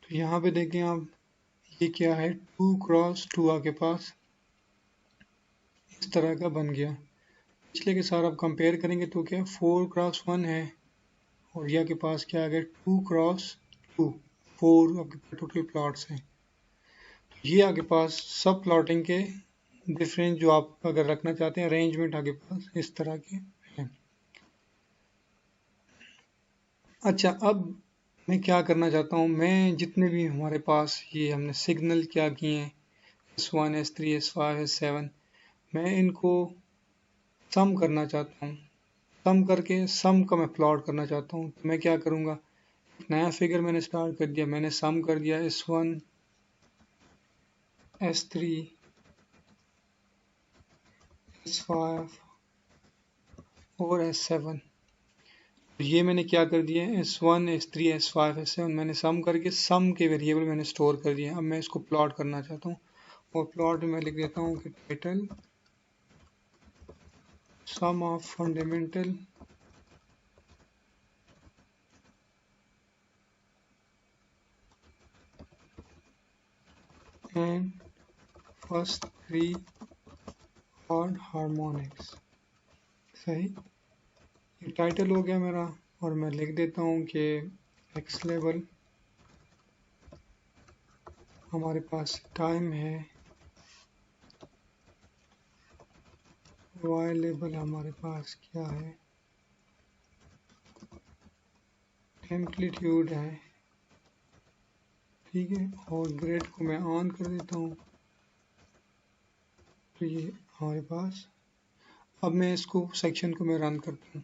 तो यहाँ पे देखें आप, ये क्या है, 2 × 2 आपके पास इस तरह का बन गया। पिछले के साथ आप कंपेयर करेंगे तो क्या 4 × 1 है, और ये आपके पास क्या आ गया 2 × 2, 4 आपके पास टोटल प्लॉट्स हैं। तो ये आपके पास सब प्लॉटिंग के डिफरेंट जो आप अगर रखना चाहते हैं अरेंजमेंट आपके पास इस तरह के हैं। अच्छा, अब मैं क्या करना चाहता हूँ, मैं जितने भी हमारे पास ये हमने सिग्नल क्या किए हैं S1 S3 S5 S7, मैं इनको सम करना चाहता हूँ। सम करके सम का मैं प्लॉट करना चाहता हूँ। तो मैं क्या करूँगा, नया फिगर मैंने स्टार्ट कर दिया, मैंने सम कर दिया S1 S3 S5 और S7। ये मैंने क्या कर दिया है, S1 S3 S5 S7 मैंने सम करके सम के वेरिएबल मैंने स्टोर कर दिए। अब मैं इसको प्लॉट करना चाहता हूँ, और प्लॉट में लिख देता हूँ कि title sum of fundamental and first 3 odd harmonics. सही, ये टाइटल हो गया मेरा, और मैं लिख देता हूँ कि एक्स लेवल हमारे पास टाइम है, वाई लेवल हमारे पास क्या है, एम्पलीट्यूड है, ठीक है, और ग्रेड को मैं ऑन कर देता हूँ। तो ये हमारे पास, अब मैं इसको सेक्शन को मैं रन करता हूँ।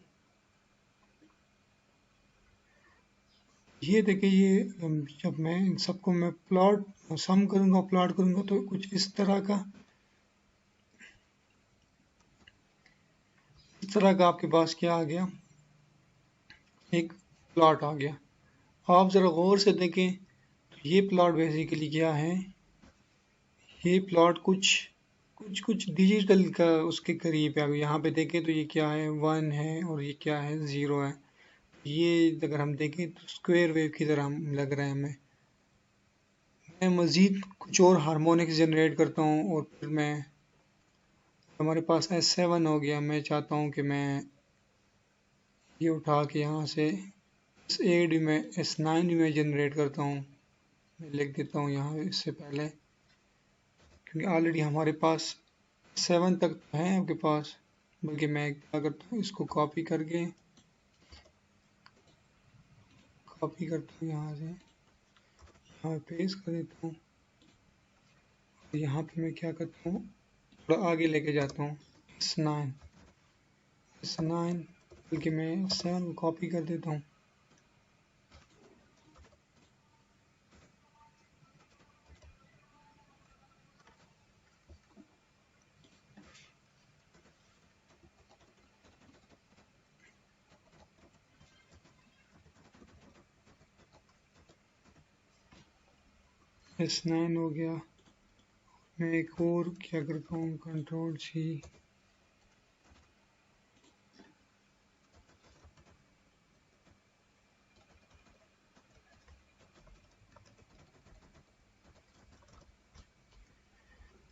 ये देखिए, ये जब मैं इन सबको मैं प्लॉट सम करूँगा प्लॉट करूँगा तो कुछ इस तरह का आपके पास क्या आ गया, एक प्लॉट आ गया। आप ज़रा गौर से देखें, तो ये प्लॉट बेसिकली क्या है, ये प्लॉट कुछ कुछ कुछ डिजिटल का उसके करीब है। अब यहाँ पे देखें तो ये क्या है, 1 है, और ये क्या है, 0 है। ये अगर हम देखें तो स्क्वायर वेव की तरह हम लग रहा है हमें। मैं मज़ीद कुछ और हार्मोनिक्स जनरेट करता हूँ, और फिर मैं, हमारे पास S7 हो गया, मैं चाहता हूँ कि मैं ये उठा के यहाँ से S8 में S9 में जनरेट करता हूँ। मैं लिख देता हूँ यहाँ इससे पहले, क्योंकि ऑलरेडी हमारे पास 7 तक तो है आपके पास। बल्कि मैं क्या करता हूँ, इसको कॉपी करता हूँ यहाँ से, यहाँ पेस्ट कर देता हूँ। यहाँ पे मैं क्या करता हूँ, थोड़ा आगे लेके जाता हूँ, S9 बल्कि मैं S7 को कॉपी कर देता हूँ। S9 हो गया। मैं एक और क्या करता हूँ, Ctrl+C,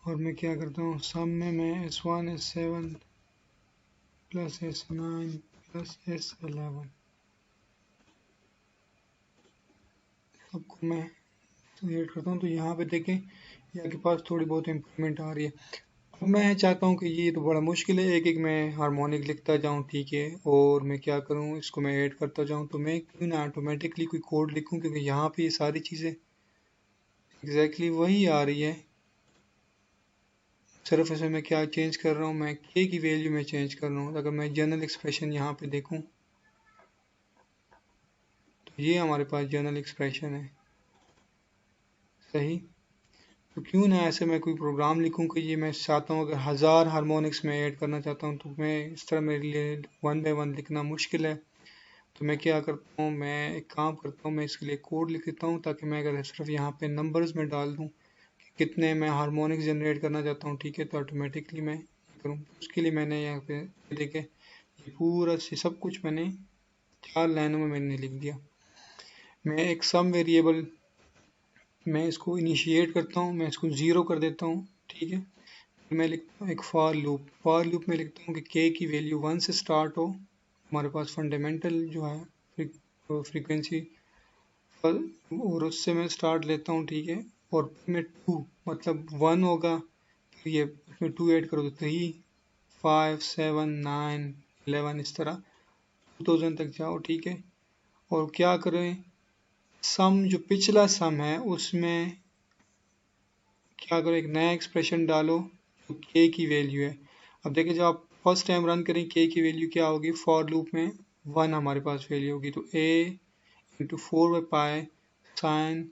और मैं क्या करता हूँ, सम में मैं S1 S7 plus S9 plus S11 सबको मैं तो ऐड करता हूँ, तो यहाँ पे देखें यहाँ के पास थोड़ी बहुत इम्प्रूवमेंट आ रही है। अब मैं चाहता हूँ कि ये तो बड़ा मुश्किल है, एक एक मैं हार्मोनिक लिखता जाऊँ, ठीक है, और मैं क्या करूँ, इसको मैं ऐड करता जाऊँ, तो मैं क्यों ना ऑटोमेटिकली कोई कोड लिखूँ, क्योंकि यहाँ पे ये सारी चीज़ें एग्जैक्टली वही आ रही है। सिर्फ इसमें मैं क्या चेंज कर रहा हूँ, मैं के की वैल्यू में चेंज कर रहा हूँ। अगर मैं जनरल एक्सप्रेशन यहाँ पे देखूँ तो ये हमारे पास जनरल एक्सप्रेशन है, सही। तो क्यों ना ऐसे मैं कोई प्रोग्राम लिखूं कि ये मैं चाहता हूँ अगर 1000 हार्मोनिक्स में ऐड करना चाहता हूँ, तो मैं इस तरह मेरे लिए वन बाय वन लिखना मुश्किल है। तो मैं क्या करता हूँ, मैं एक काम करता हूँ, मैं इसके लिए कोड लिख देता हूँ, ताकि मैं अगर सिर्फ यहाँ पे नंबर्स में डाल दूँ कि कितने मैं हार्मोनिक्स जनरेट करना चाहता हूँ, ठीक है, तो ऑटोमेटिकली मैं करूँ। उसके लिए मैंने यहाँ पे देखे ये पूरा से सब कुछ मैंने 4 लाइनों में मैंने लिख दिया। मैं एक सम वेरिएबल मैं इसको इनिशिएट करता हूँ, मैं इसको ज़ीरो कर देता हूँ, ठीक है। फिर मैं लिखता हूँ एक फॉर लूप में लिखता हूँ कि के की वैल्यू 1 से स्टार्ट हो, हमारे पास फंडामेंटल जो है फ्रीक्वेंसी, और उससे मैं स्टार्ट लेता हूँ, ठीक है। और फिर मैं 2 मतलब 1 होगा, फिर ये उसमें 2 ऐड करो तो 3 5 7 9 11 इस तरह 2000 तक जाओ, ठीक है। और क्या करें, सम जो पिछला सम है उसमें क्या करो, एक नया एक्सप्रेशन डालो जो के की वैल्यू है। अब देखिए जब आप फर्स्ट टाइम रन करें के की वैल्यू क्या होगी, फॉर लूप में 1 हमारे पास वैल्यू होगी, तो ए इंटू 4/पाई साइन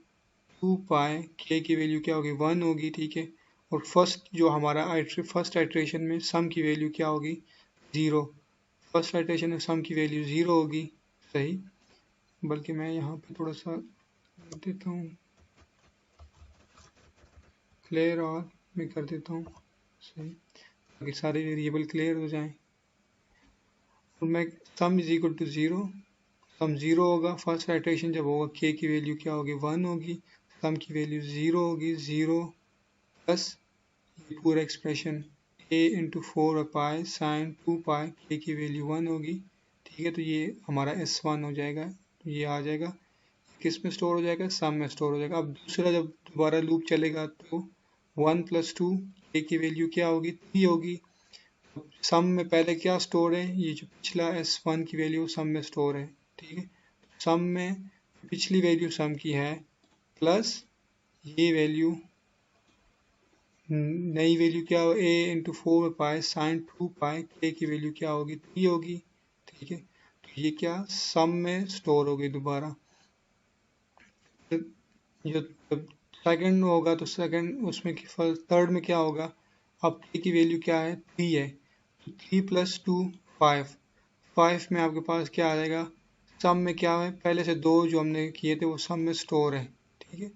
2 पाई के की वैल्यू क्या होगी, 1 होगी, ठीक है। और फर्स्ट जो हमारा फर्स्ट आइट्रेशन में सम की वैल्यू क्या होगी, 0। फर्स्ट आइट्रेशन में सम की वैल्यू 0 होगी, सही। बल्कि मैं यहाँ पे थोड़ा सा देता हूँ क्लियर, और मैं कर देता हूँ सही, ताकि सारे वेरिएबल क्लियर हो जाएं। और मैं सम इज इक्वल टू 0, सम 0 होगा, फर्स्ट आइट्रेशन जब होगा के की वैल्यू क्या होगी, 1 होगी, सम की वैल्यू 0 होगी, 0 प्लस ये पूरा एक्सप्रेशन ए इंटू 4/पाई साइन 2 पाई के की वैल्यू 1 होगी, ठीक है। तो ये हमारा S1 हो जाएगा, तो ये आ जाएगा, किस में स्टोर हो जाएगा, सम में स्टोर हो जाएगा। अब दूसरा जब दोबारा लूप चलेगा तो 1 प्लस 2 के की वैल्यू क्या होगी, 3 होगी। सम में पहले क्या स्टोर है, ये जो पिछला S1 की वैल्यू सम में स्टोर है, ठीक है। सम में पिछली वैल्यू सम की है, प्लस ये वैल्यू नई वैल्यू क्या हो, ए इंटू 4/पाई साइन 2 पाई के की वैल्यू क्या होगी, 3 होगी, ठीक है। तो ये क्या सम में स्टोर होगी दोबारा। जो सेकंड होगा तो सेकंड उसमें थर्ड में क्या होगा, अब के की वैल्यू क्या है, 3 है, तो 3 प्लस 2 5, 5 में आपके पास क्या आ जाएगा, सम में क्या है, पहले से दो जो हमने किए थे वो सम में स्टोर है, ठीक है।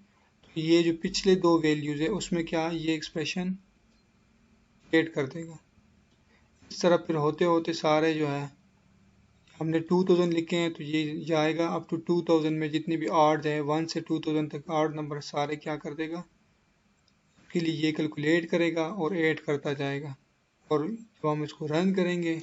तो ये जो पिछले दो वैल्यूज है उसमें क्या ये एक्सप्रेशन ऐड कर देगा। इस तरह फिर होते होते सारे जो है, हमने 2000 लिखे हैं तो ये जाएगा अप टू 2000 में जितनी भी आर्ट है 1 से 2000 तक आर्ट नंबर सारे क्या कर देगा, के लिए ये कैलकुलेट करेगा और ऐड करता जाएगा। और जब हम इसको रन करेंगे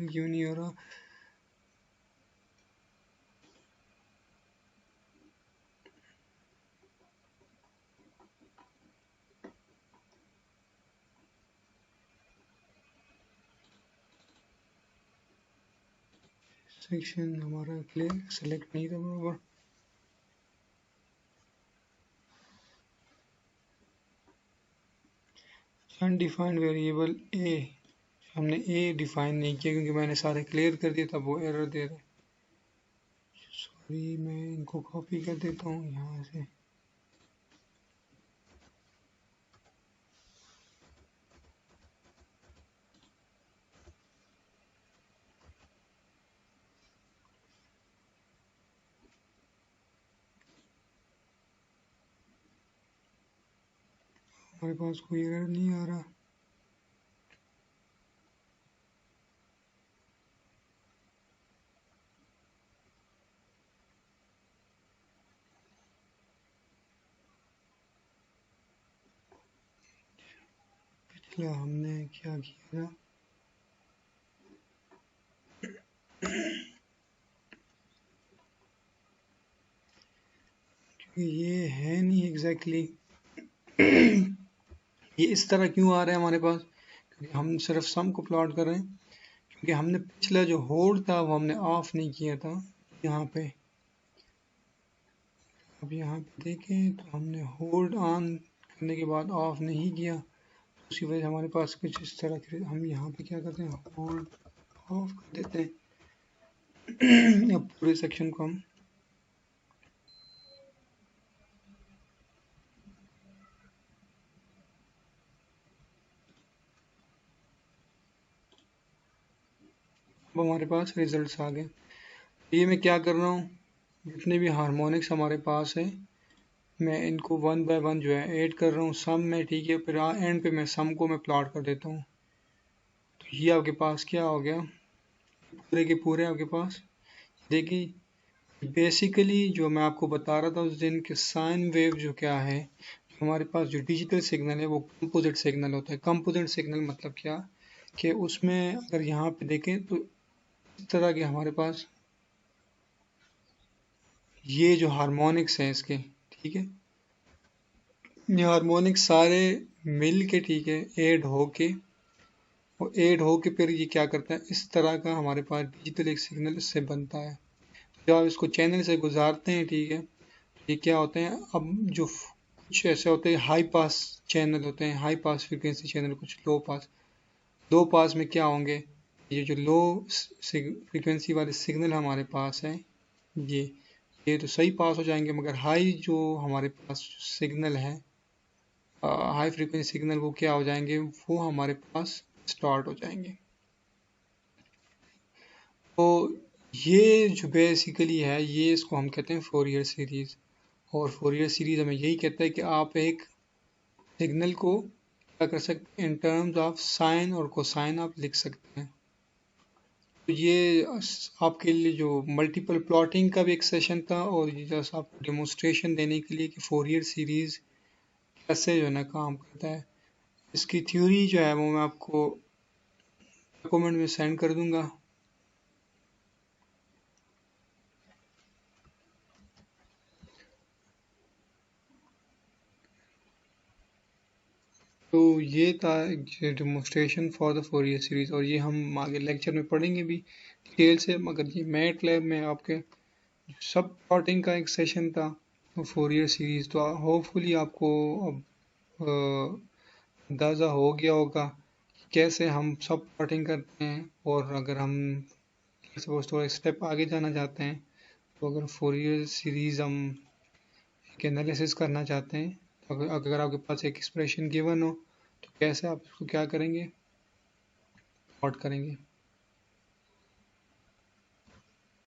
क्यों नहीं हो रहा, सेक्शन हमारा क्लियर सेलेक्ट नहीं था बराबर। अनडिफाइंड वेरिएबल ए, हमने ए डिफाइन नहीं किया क्योंकि मैंने सारे क्लियर कर दिया था, वो एरर दे रहे। सॉरी, मैं इनको कॉपी कर देता हूँ यहाँ से। हमारे पास कोई एरर नहीं आ रहा। पिछला हमने क्या किया था, क्योंकि ये है नहीं एग्जैक्टली ये इस तरह क्यों आ रहा है हमारे पास, क्योंकि हम सिर्फ सम को प्लॉट कर रहे हैं, क्योंकि हमने पिछला जो होल्ड था वो हमने ऑफ नहीं किया था यहाँ पे। अब यहाँ पे देखें तो हमने होल्ड ऑन करने के बाद ऑफ नहीं किया, उसी वजह से हमारे पास कुछ इस तरह के, हम यहाँ पे क्या करते हैं, होल्ड ऑफ कर देते हैं। अब पूरे सेक्शन को हम अब हमारे पास रिजल्ट्स आ गए। ये मैं क्या कर रहा हूँ, जितने भी हार्मोनिक्स हमारे पास है मैं इनको वन बाय वन जो है ऐड कर रहा हूँ सम में, ठीक है। फिर एंड पे मैं सम को मैं प्लॉट कर देता हूँ। तो ये आपके पास क्या हो गया, पूरे के पूरे आपके पास देखिए बेसिकली जो मैं आपको बता रहा था उस दिन के साइन वेव जो क्या है, हमारे पास जो डिजिटल सिग्नल है वो कंपोजिट सिग्नल होता है। कंपोजिट सिग्नल मतलब क्या, कि उसमें अगर यहाँ पे देखें तो इस तरह के हमारे पास ये जो हार्मोनिक्स हैं इसके, ठीक है, ये हार्मोनिक्स सारे मिल के, ठीक है, ऐड होके, और ऐड होके फिर ये क्या करता है, इस तरह का हमारे पास डिजिटल एक सिग्नल इससे बनता है। जब आप इसको चैनल से गुजारते हैं, ठीक है, ये क्या होते हैं, अब जो कुछ ऐसे होते हैं हाई पास चैनल होते हैं, हाई पास फ्रीक्वेंसी चैनल, कुछ लो पास। लो पास में क्या होंगे, ये जो लो फ्रीक्वेंसी वाले सिग्नल हमारे पास है, ये ये तो सही पास हो जाएंगे, मगर हाई जो हमारे पास सिग्नल है, हाई फ्रीक्वेंसी सिग्नल, वो क्या हो जाएंगे, वो हमारे पास स्टार्ट हो जाएंगे। तो ये जो बेसिकली है, ये इसको हम कहते हैं फोरियर सीरीज। और फोरियर सीरीज हमें यही कहता है कि आप एक सिग्नल को क्या कर सकते हैं, इन टर्म्स ऑफ साइन और कोसाइन आप लिख सकते हैं। तो ये आपके लिए जो मल्टीपल प्लॉटिंग का भी एक सेशन था, और ये जस्ट आपको डेमोन्स्ट्रेशन देने के लिए कि फोरियर सीरीज कैसे जो है ना काम करता है। इसकी थ्योरी जो है वो मैं आपको डॉक्यूमेंट में सेंड कर दूंगा। तो ये था demonstration for the Fourier series, और ये हम आगे लेक्चर में पढ़ेंगे भी डिटेल से। मगर ये मैट लैब में आपके सब प्लॉटिंग का एक सेशन था फोरियर सीरीज, तो होपफुली आपको अब अंदाज़ा हो गया होगा कि कैसे हम सब प्लॉटिंग करते हैं। और अगर हम सपोज थोड़ा स्टेप आगे जाना चाहते हैं, तो अगर फोरियर सीरीज हम एक एनालिसिस करना चाहते हैं, तो अगर आपके पास एक एक्सप्रेशन गिवन हो, तो कैसे आप उसको क्या करेंगे, प्लॉट करेंगे।